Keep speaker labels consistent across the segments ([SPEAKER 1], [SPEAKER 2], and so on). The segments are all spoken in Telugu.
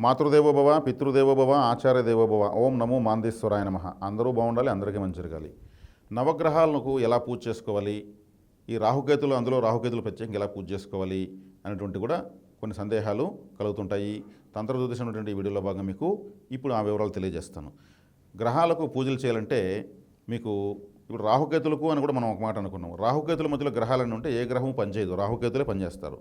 [SPEAKER 1] మాతృదేవోభవ, పితృదేవోభవ, ఆచార్య దేవోభవ. ఓం నమో మాందేశ్వరాయ నమః. అందరూ బాగుండాలి, అందరికీ మంచి జరగాలి. నవగ్రహాలకు ఎలా పూజ చేసుకోవాలి, ఈ రాహుకేతులు, అందులో రాహుకేతులు ప్రత్యేకంగా ఎలా పూజ చేసుకోవాలి అనేటువంటి కూడా కొన్ని సందేహాలు కలుగుతుంటాయి. తంత్ర జ్యోతిషమైనటువంటి ఈ వీడియోలో భాగంగా మీకు ఇప్పుడు ఆ వివరాలు తెలియజేస్తాను. గ్రహాలకు పూజలు చేయాలంటే మీకు ఇప్పుడు రాహుకేతులకు అని కూడా మనం ఒక మాట అనుకున్నాం. రాహుకేతుల మధ్యలో గ్రహాలన్నీ ఉంటే ఏ గ్రహం పనిచేయదు, రాహుకేతులే పనిచేస్తారు.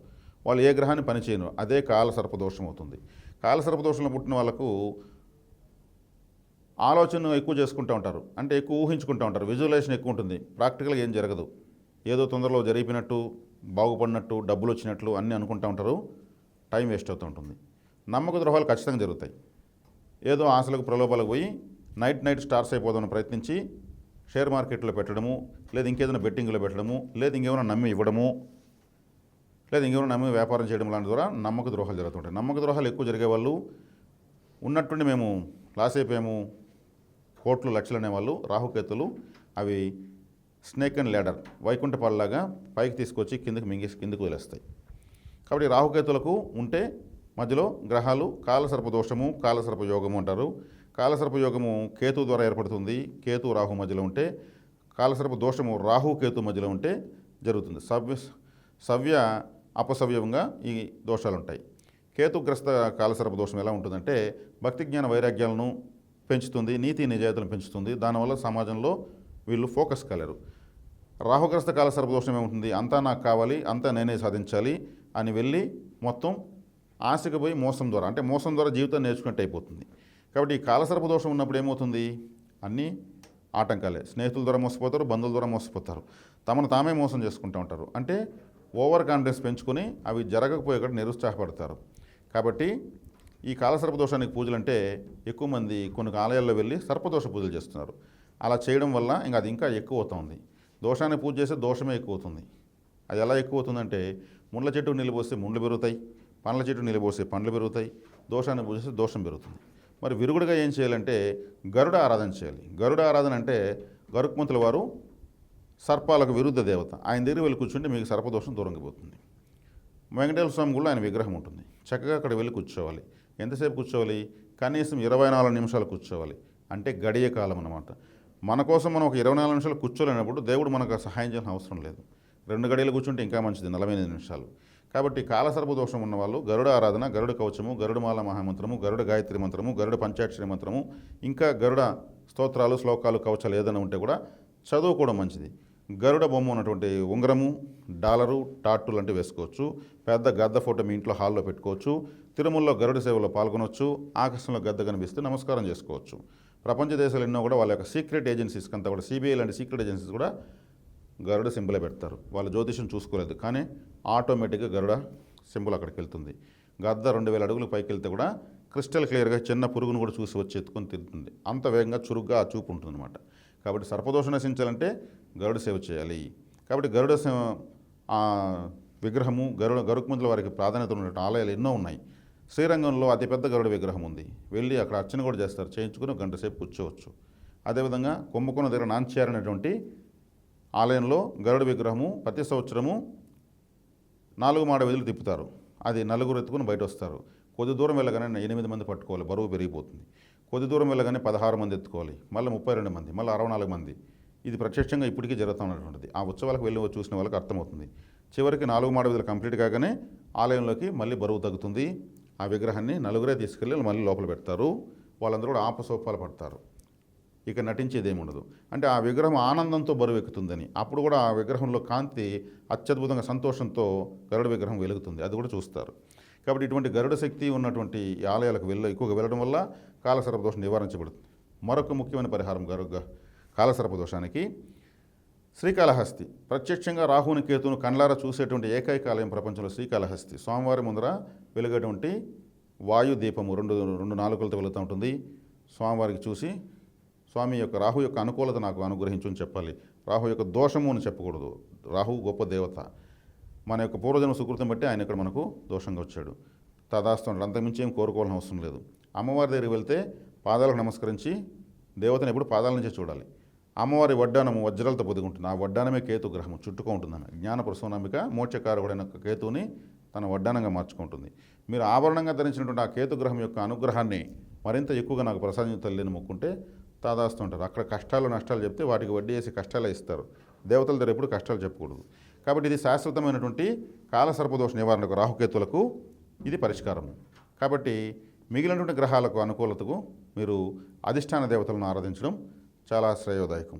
[SPEAKER 1] వాళ్ళు ఏ గ్రహాన్ని పనిచేయను, అదే కాల సర్పదోషం అవుతుంది. కాల సర్పదోషంలో పుట్టిన వాళ్ళకు ఆలోచన ఎక్కువ చేసుకుంటూ ఉంటారు, అంటే ఎక్కువ ఊహించుకుంటూ ఉంటారు, విజువలైజేషన్ ఎక్కువ ఉంటుంది. ప్రాక్టికల్గా ఏం జరగదు, ఏదో తొందరలో జరిగినట్టు, బాగుపడినట్టు, డబ్బులు వచ్చినట్లు అన్నీ అనుకుంటూ ఉంటారు. టైం వేస్ట్ అవుతూ ఉంటుంది. నమ్మక ద్రోహాలు ఖచ్చితంగా జరుగుతాయి. ఏదో ఆశలకు ప్రలోభాలకు పోయి నైట్ స్టార్స్ అయిపోదామని ప్రయత్నించి షేర్ మార్కెట్లో పెట్టడము, లేదా ఇంకేదైనా బెట్టింగ్లో పెట్టడము, లేదా ఇంకేమైనా నమ్మి ఇవ్వడము, లేదా ఇంకేమైనా నమ్మి వ్యాపారం చేయడం లాంటి ద్వారా నమ్మక ద్రోహాలు జరుగుతుంటాయి. నమ్మక ద్రోహాలు ఎక్కువ జరిగే వాళ్ళు ఉన్నట్టుండి మేము లాస్ అయిపోయాము, కోట్లు లక్షలు అనేవాళ్ళు రాహుకేతులు అవి స్నేక్ అండ్ ల్యాడర్, వైకుంఠ పాలలాగా పైకి తీసుకొచ్చి కిందకు వదిలేస్తాయి. కాబట్టి రాహుకేతులకు ఉంటే మధ్యలో గ్రహాలు కాలసర్పదోషము, కాలసర్పయోగము అంటారు. కాలసర్పయోగము కేతు ద్వారా ఏర్పడుతుంది. కేతు రాహు మధ్యలో ఉంటే, కాలసర్ప దోషము రాహు కేతు మధ్యలో ఉంటే జరుగుతుంది. సవ్య అపసవ్యంగా ఈ దోషాలు ఉంటాయి. కేతుగ్రస్త కాలసర్ప దోషం ఎలా ఉంటుందంటే భక్తి జ్ఞాన వైరాగ్యాలను పెంచుతుంది, నీతి నిజాయితీలను పెంచుతుంది. దానివల్ల సమాజంలో వీళ్ళు ఫోకస్ కాలేరు. రాహుగ్రస్త కాలసర్ప దోషం ఏముంటుంది, అంతా నాకు కావాలి, అంతా నేనే సాధించాలి అని వెళ్ళి మొత్తం ఆశకు పోయి మోసం ద్వారా, అంటే మోసం ద్వారా జీవితాన్ని నేర్చుకున్నట్టు అయిపోతుంది. కాబట్టి ఈ కాలసర్ప దోషం ఉన్నప్పుడు ఏమవుతుంది, అన్నీ ఆటంకాలే. స్నేహితుల ద్వారా మోసపోతారు, బంధువుల ద్వారా మోసపోతారు, తమను తామే మోసం చేసుకుంటూ ఉంటారు. అంటే ఓవర్ కాన్ఫిడెన్స్ పెంచుకొని అవి జరగకపోయేక్కడ నిరుత్సాహపడతారు. కాబట్టి ఈ కాలసర్పదోషానికి పూజలు అంటే ఎక్కువ మంది కొన్ని ఆలయాల్లో వెళ్ళి సర్పదోష పూజలు చేస్తున్నారు. అలా చేయడం వల్ల అది ఇంకా ఎక్కువ అవుతుంది. దోషాన్ని పూజ చేస్తే దోషమే ఎక్కువ అవుతుంది. అది ఎలా ఎక్కువ అవుతుందంటే ముండ్ల చెట్టు నీళ్ళు పోస్తే ముండ్లు పెరుగుతాయి, పండ్ల చెట్టు నీళ్ళు పోస్తే పండ్లు పెరుగుతాయి, దోషాన్ని పూజ చేస్తే దోషం పెరుగుతుంది. మరి విరుగుడుగా ఏం చేయాలంటే గరుడ ఆరాధన చేయాలి. గరుడ ఆరాధన అంటే గరుత్మంతుల వారు సర్పాలకు విరుద్ధ దేవత. ఆయన దగ్గర వెళ్ళి కూర్చుంటే మీకు సర్పదోషం దూరంగా పోతుంది. వెంకటేశ్వర స్వామి కూడా ఆయన విగ్రహం ఉంటుంది. చక్కగా అక్కడ వెళ్ళి కూర్చోవాలి. ఎంతసేపు కూర్చోవాలి, కనీసం 24 నిమిషాలు కూర్చోవాలి. అంటే గడియ కాలం అన్నమాట. మన కోసం మనం ఒక 24 నిమిషాలు కూర్చోలేనప్పుడు దేవుడు మనకు సహాయం చేయాల్సిన అవసరం లేదు. 2 గడియలు కూర్చుంటే ఇంకా మంచిది, 45 నిమిషాలు. కాబట్టి కాలసర్ప దోషం ఉన్నవాళ్ళు గరుడ ఆరాధన, గరుడ కవచము, గరుడమాల మహామంత్రము, గరుడ గాయత్రి మంత్రము, గరుడ పంచాక్షరి మంత్రము, ఇంకా గరుడ స్తోత్రాలు, శ్లోకాలు, కవచాలు ఏదైనా ఉంటే కూడా చదువుకోవడం మంచిది. గరుడ బొమ్మ ఉన్నటువంటి ఉంగరము, డాలరు, టాటు లాంటివి వేసుకోవచ్చు. పెద్ద గద్ద ఫోటో మీ ఇంట్లో హాల్లో పెట్టుకోవచ్చు. తిరుమలలో గరుడ సేవలో పాల్గొనవచ్చు. ఆకాశంలో గద్ద కనిపిస్తే నమస్కారం చేసుకోవచ్చు. ప్రపంచ దేశాలు ఎన్నో కూడా వాళ్ళ యొక్క సీక్రెట్ ఏజెన్సీస్ అంతా కూడా, సిబిఐ లాంటి సీక్రెట్ ఏజెన్సీస్ కూడా గరుడ సింబలే పెడతారు. వాళ్ళ జ్యోతిషం చూసుకోలేదు, కానీ ఆటోమేటిక్గా గరుడ సింబల్ అక్కడికి వెళ్తుంది. గద్ద 2000 అడుగులు పైకి వెళ్తే కూడా క్రిస్టల్ క్లియర్గా చిన్న పురుగును కూడా చూసి వచ్చి ఎత్తుకొని తిరుగుతుంది. అంత వేగంగా చురుగ్గా ఆ చూపు ఉంటుందన్నమాట. కాబట్టి సర్పదోషం నశించాలంటే గరుడ సేవ చేయాలి. కాబట్టి గరుడ విగ్రహము, గరుత్మంతుల వారికి ప్రాధాన్యత ఉన్నటువంటి ఆలయాలు ఎన్నో ఉన్నాయి. శ్రీరంగంలో అతిపెద్ద గరుడ విగ్రహం ఉంది. వెళ్ళి అక్కడ అర్చన కూడా చేస్తారు, చేయించుకుని 1 గంట సేపు కూర్చోవచ్చు. అదేవిధంగా కుంభకోణం దగ్గర నాంచార్ అనేటువంటి ఆలయంలో గరుడ విగ్రహము ప్రతి సంవత్సరము 4 మాడ వీధులు తిప్పుతారు. అది 4 ఎత్తుకుని బయట వస్తారు. కొద్ది దూరం వెళ్ళగానే 8 మంది పట్టుకోవాలి, బరువు పెరిగిపోతుంది. కొద్ది దూరం వెళ్ళగానే 16 మంది ఎత్తుకోవాలి, మళ్ళీ 32 మంది, మళ్ళీ 64 మంది. ఇది ప్రత్యక్షంగా ఇప్పటికీ జరుగుతున్నటువంటిది. ఆ ఉత్సవాలకు వెళ్ళి చూసిన వాళ్ళకి అర్థమవుతుంది. చివరికి 4 మాడ వీధులు కంప్లీట్ కాగానే ఆలయంలోకి మళ్ళీ బరువు తగ్గుతుంది. ఆ విగ్రహాన్ని 4 తీసుకెళ్ళి మళ్ళీ లోపల పెడతారు. వాళ్ళందరూ కూడా ఆపసోపాలు పడతారు. ఇక నటించేది ఏముండదు. అంటే ఆ విగ్రహం ఆనందంతో బరువు ఎక్కుతుందని. అప్పుడు కూడా ఆ విగ్రహంలో కాంతి అత్యద్భుతంగా సంతోషంతో గరుడ విగ్రహం వెలుగుతుంది. అది కూడా చూస్తారు. కాబట్టి ఇటువంటి గరుడ శక్తి ఉన్నటువంటి ఈ ఆలయాలకు ఎక్కువగా వెళ్ళడం వల్ల కాలసర్పదోషం నివారించబడుతుంది. మరొక ముఖ్యమైన పరిహారం కాలసర్పదోషానికి శ్రీకాళహస్తి. ప్రత్యక్షంగా రాహుని కేతును కండ్లారా చూసేటువంటి ఏకైక ఆలయం ప్రపంచంలో శ్రీకాళహస్తి. స్వామివారి ముందర వెలిగేటువంటి వాయు దీపము 2 నాలుకలతో వెళుతూ ఉంటుంది. స్వామివారికి చూసి స్వామి యొక్క రాహు యొక్క అనుకూలత నాకు అనుగ్రహించు అని చెప్పాలి. రాహు యొక్క దోషము అని చెప్పకూడదు. రాహు గొప్ప దేవత. మన యొక్క పూర్వజన్మ సుకృతం బట్టి ఆయన ఇక్కడ మనకు దోషంగా వచ్చాడు. తదాస్తు అంతకుమించి ఏం కోరుకోవాల్సిన అవసరం లేదు. అమ్మవారి దగ్గరికి వెళ్తే పాదాలకు నమస్కరించి దేవతను ఎప్పుడు పాదాల నుంచే చూడాలి. అమ్మవారి వడ్డానము వజ్రాలతో పొదిగి ఉంటుంది. ఆ వడ్డానమే కేతు గ్రహము, చుట్టుకో ఉంటుంది. ఆమె జ్ఞాన ప్రసూనాంబిక, మోక్షకారకుడైన కేతువుని తన వడ్డానంగా మార్చుకుంటుంది. మీరు ఆభరణంగా ధరించినటువంటి ఆ కేతుగ్రహం యొక్క అనుగ్రహాన్ని మరింత ఎక్కువగా నాకు ప్రసాదించు తల్లిని మొక్కుంటే తాదాస్తూ ఉంటారు. అక్కడ కష్టాలు నష్టాలు చెప్తే వాటికి వడ్డీ వేసి కష్టాలే ఇస్తారు. దేవతల దగ్గర ఎప్పుడు కష్టాలు చెప్పకూడదు. కాబట్టి ఇది శాశ్వతమైనటువంటి కాలసర్పదోష నివారణకు రాహుకేతులకు ఇది పరిష్కారము. కాబట్టి మిగిలినటువంటి గ్రహాలకు అనుకూలతకు మీరు అధిష్టాన దేవతలను ఆరాధించడం చాలా శ్రేయోదాయకం.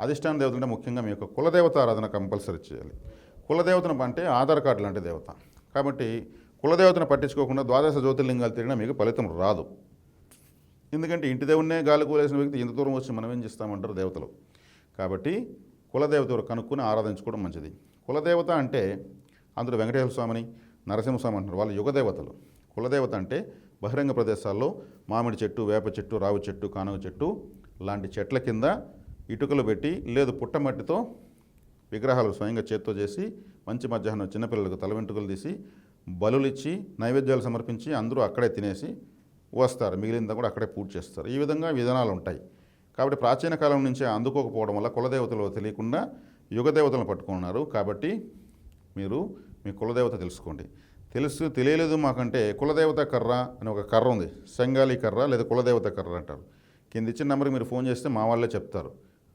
[SPEAKER 1] అధిష్టాన దేవతలు అంటే ముఖ్యంగా మీ యొక్క కులదేవత ఆరాధన కంపల్సరీ చేయాలి. కులదేవతను అంటే ఆధార్ కార్డు లాంటి దేవత. కాబట్టి కులదేవతను పట్టించుకోకుండా ద్వాదశ జ్యోతిర్లింగాలు తిరిగినా మీకు ఫలితం రాదు. ఎందుకంటే ఇంటి దేవుడినే గాలి కూలేసిన వ్యక్తి ఇంత దూరం వచ్చి మనం ఏం చేస్తామంటారు దేవతలు. కాబట్టి కులదేవత కనుక్కొని ఆరాధించుకోవడం మంచిది. కులదేవత అంటే అందులో వెంకటేశ్వర స్వామిని నరసింహస్వామి అంటారు, వాళ్ళు యుగదేవతలు. కులదేవత అంటే బహిరంగ ప్రదేశాల్లో మామిడి చెట్టు, వేప చెట్టు, రావి చెట్టు, కానుగ చెట్టు లాంటి చెట్ల కింద ఇటుకలు పెట్టి లేదు పుట్టమట్టితో విగ్రహాలు స్వయంగా చేత్తో చేసి మంచి మధ్యాహ్నం చిన్నపిల్లలకు తల వెంట్రుకలు తీసి బలులు ఇచ్చి నైవేద్యాలు సమర్పించి అందరూ అక్కడే తినేసి వస్తారు. మిగిలిందా కూడా అక్కడే పూజ చేస్తారు. ఈ విధంగా విధానాలు ఉంటాయి. కాబట్టి ప్రాచీన కాలం నుంచే అందుకోకపోవడం వల్ల కులదేవతలు తెలియకుండా యుగదేవతలను పట్టుకున్నారు. కాబట్టి మీరు మీ కులదేవత తెలుసుకోండి. తెలియలేదు మాకంటే కులదేవత కర్ర అని ఒక కర్ర ఉంది, సంగాలి కర్ర లేదా కులదేవత కర్ర అంటారు. కింద ఇచ్చిన నెంబర్కి మీరు ఫోన్ చేస్తే మా వాళ్ళే చెప్తారు.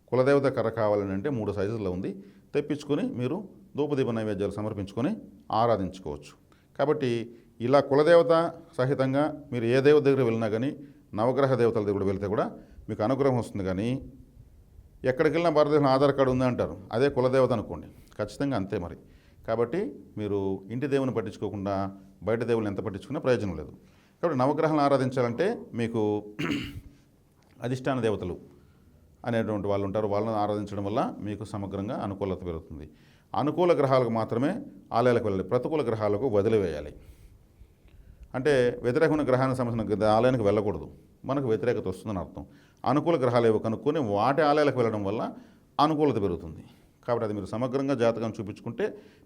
[SPEAKER 1] కులదేవత కర్ర కావాలని అంటే 3 సైజుల్లో ఉంది, తెప్పించుకొని మీరు ధూపదీప నైవేద్యాలు సమర్పించుకొని ఆరాధించుకోవచ్చు. కాబట్టి ఇలా కులదేవత సహితంగా మీరు ఏ దేవత దగ్గర వెళ్ళినా కానీ నవగ్రహ దేవతల దగ్గర వెళ్తే కూడా మీకు అనుగ్రహం వస్తుంది. కానీ ఎక్కడికి వెళ్ళినా భారతదేశంలో ఆధార్ కార్డు ఉంది అంటారు, అదే కులదేవత అనుకోండి, ఖచ్చితంగా అంతే మరి. కాబట్టి మీరు ఇంటి దేవుని పట్టించుకోకుండా బయట దేవుని ఎంత పట్టించుకున్నా ప్రయోజనం లేదు. కాబట్టి నవగ్రహాలను ఆరాధించాలంటే మీకు అధిష్టాన దేవతలు అనేటువంటి వాళ్ళు ఉంటారు, వాళ్ళని ఆరాధించడం వల్ల మీకు సమగ్రంగా అనుకూలత పెరుగుతుంది. అనుకూల గ్రహాలకు మాత్రమే ఆలయాలకు వెళ్ళాలి, ప్రతికూల గ్రహాలకు వదిలివేయాలి. అంటే వ్యతిరేకమైన గ్రహానికి సంబంధించిన ఆలయానికి వెళ్ళకూడదు, మనకు వ్యతిరేకత వస్తుందని అర్థం. అనుకూల గ్రహాలు ఏవో కనుక్కొని వాటి ఆలయాలకు వెళ్ళడం వల్ల అనుకూలత పెరుగుతుంది. కాబట్టి అది మీరు సమగ్రంగా జాతకం చూపించుకుంటే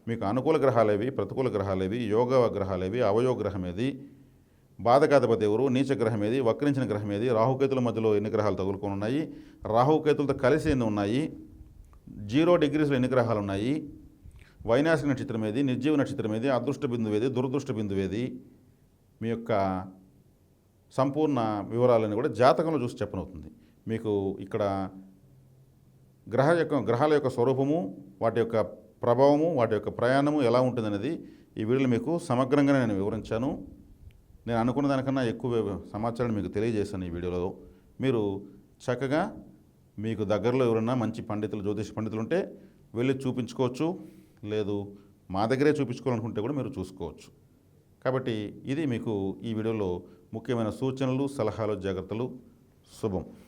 [SPEAKER 1] మీకు అనుకూల గ్రహాలేవి, ప్రతికూల గ్రహాలేవి, యోగ గ్రహాలేవి, అవయోగ గ్రహం ఏది, బాధకాధిపతి ఎవరు, నీచ గ్రహం ఏది, వక్రించిన గ్రహం ఏది, రాహుకేతుల మధ్యలో ఎన్ని గ్రహాలు తగులుకొని ఉన్నాయి, రాహుకేతులతో కలిసి ఎన్ని ఉన్నాయి, 0 డిగ్రీస్లో ఎన్ని గ్రహాలు ఉన్నాయి, వైనాశిక నక్షత్రం ఏది, నిర్జీవ నక్షత్రం ఏది, అదృష్ట బిందువు ఏది, దురదృష్ట బిందువు ఏది, మీ యొక్క సంపూర్ణ వివరాలను కూడా జాతకంలో చూసి చెప్పనవుతుంది. మీకు ఇక్కడ గ్రహాల యొక్క స్వరూపము, వాటి యొక్క ప్రభావము, వాటి యొక్క ప్రయాణము ఎలా ఉంటుందనేది ఈ వీడియోలో మీకు సమగ్రంగానే నేను వివరించాను. నేను అనుకున్న దానికన్నా ఎక్కువ సమాచారాన్ని మీకు తెలియజేశాను ఈ వీడియోలో. మీరు చక్కగా మీకు దగ్గరలో ఎవరైనా మంచి పండితులు, జ్యోతిష పండితులు ఉంటే వెళ్ళి చూపించుకోవచ్చు, లేదు మా దగ్గరే చూపించుకోవాలనుకుంటే కూడా మీరు చూసుకోవచ్చు. కాబట్టి ఇది మీకు ఈ వీడియోలో ముఖ్యమైన సూచనలు, సలహాలు, జాగ్రత్తలు. శుభం.